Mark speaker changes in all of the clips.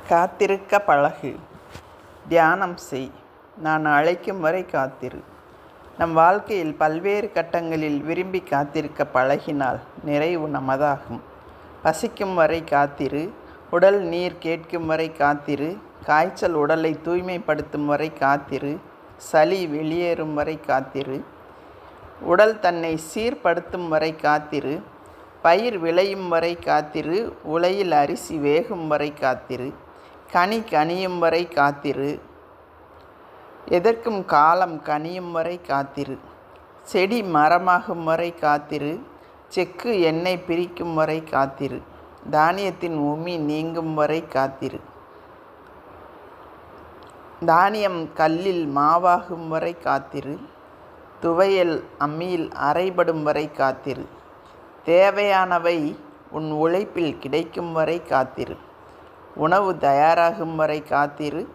Speaker 1: காத்திருக்க பழகு. தியானம் செய். நான் அழைக்கும் வரை காத்திரு. நம் வாழ்க்கையில் பல்வேறு கட்டங்களில் விரும்பி காத்திருக்க பழகினால் நிறைவு நமதாகும். பசிக்கும் வரை காத்திரு. உடல் நீர் கேட்கும் வரை காத்திரு. காய்ச்சல் உடலை தூய்மைப்படுத்தும் வரை காத்திரு. சளி வெளியேறும் வரை காத்திரு. உடல் தன்னை சீர்படுத்தும் வரை காத்திரு. பயிர் விளையும் வரை காத்திரு. உலையில் அரிசி வேகும் வரை காத்திரு. கனி கனியும் வரை காத்திரு. எதற்கும் காலம் கனியும் வரை காத்திரு. செடி மரமாகும் வரை காத்திரு. செக்கு எண்ணெய் பிரிக்கும் வரை காத்திரு. தானியத்தின் உமி நீங்கும் வரை காத்திரு. தானியம் கல்லில் மாவாகும் வரை காத்திரு. துவையல் அம்மியில் அரைபடும் வரை காத்திரு. தேவையானவை உன் உழைப்பில் கிடைக்கும் வரை காத்திரு. உணவு தயாராகும் வரை காத்திரு.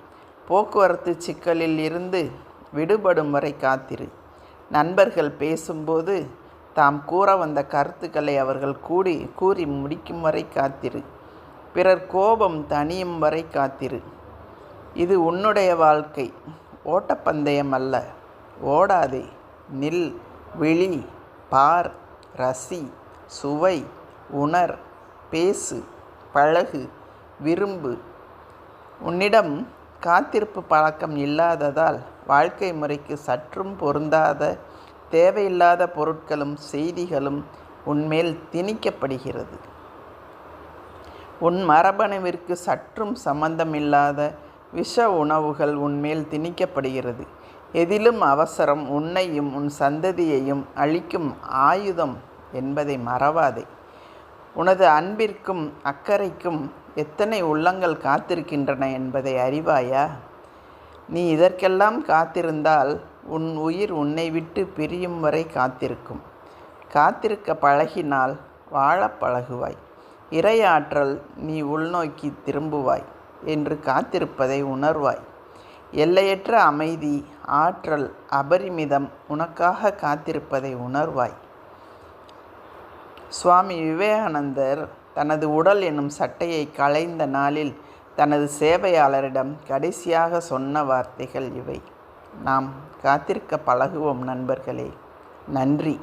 Speaker 1: போக்குவரத்து சிக்கலில் இருந்து விடுபடும் வரை காத்திரு. நண்பர்கள் பேசும்போது தாம் கூற வந்த கருத்துக்களை அவர்கள் கூறி முடிக்கும் வரை காத்திரு. பிறர் கோபம் தணியும் வரை காத்திரு. இது உன்னுடைய வாழ்க்கை, ஓட்டப்பந்தயம் அல்ல. ஓடாதே, நில், விழி, பார், ரசி, சுவை, உணர், பேசு, பழகு, விரும்பு. உன்னிடம் காத்திருப்பு பழக்கம் இல்லாததால் வாழ்க்கை முறைக்கு சற்றும் பொருந்தாத தேவையில்லாத பொருட்களும் செய்திகளும் உன்மேல் திணிக்கப்படுகிறது. உன் மரபணுவிற்கு சற்றும் சம்பந்தமில்லாத விஷ உணவுகள் உன்மேல் திணிக்கப்படுகிறது. எதிலும் அவசரம் உன்னையும் உன் சந்ததியையும் அழிக்கும் ஆயுதம் என்பதை மறவாதே. உனது அன்பிற்கும் அக்கறைக்கும் எத்தனை உள்ளங்கள் காத்திருக்கின்றன என்பதை அறிவாயா? நீ இதற்கெல்லாம் காத்திருந்தால் உன் உயிர் உன்னை விட்டு பிரியும் வரை காத்திருக்கும். காத்திருக்க பழகினால் வாழ பழகுவாய். இறையாற்றல் நீ உள்நோக்கி திரும்புவாய் என்று காத்திருப்பதை உணர்வாய். எல்லையற்ற அமைதி, ஆற்றல், அபரிமிதம் உனக்காக காத்திருப்பதை உணர்வாய். சுவாமி விவேகானந்தர் தனது உடல் என்னும் சட்டையை களைந்த நாளில் தனது சேவையாளரிடம் கடைசியாக சொன்ன வார்த்தைகள் இவை. நாம் காத்திருக்க பழகுவோம் நண்பர்களே. நன்றி.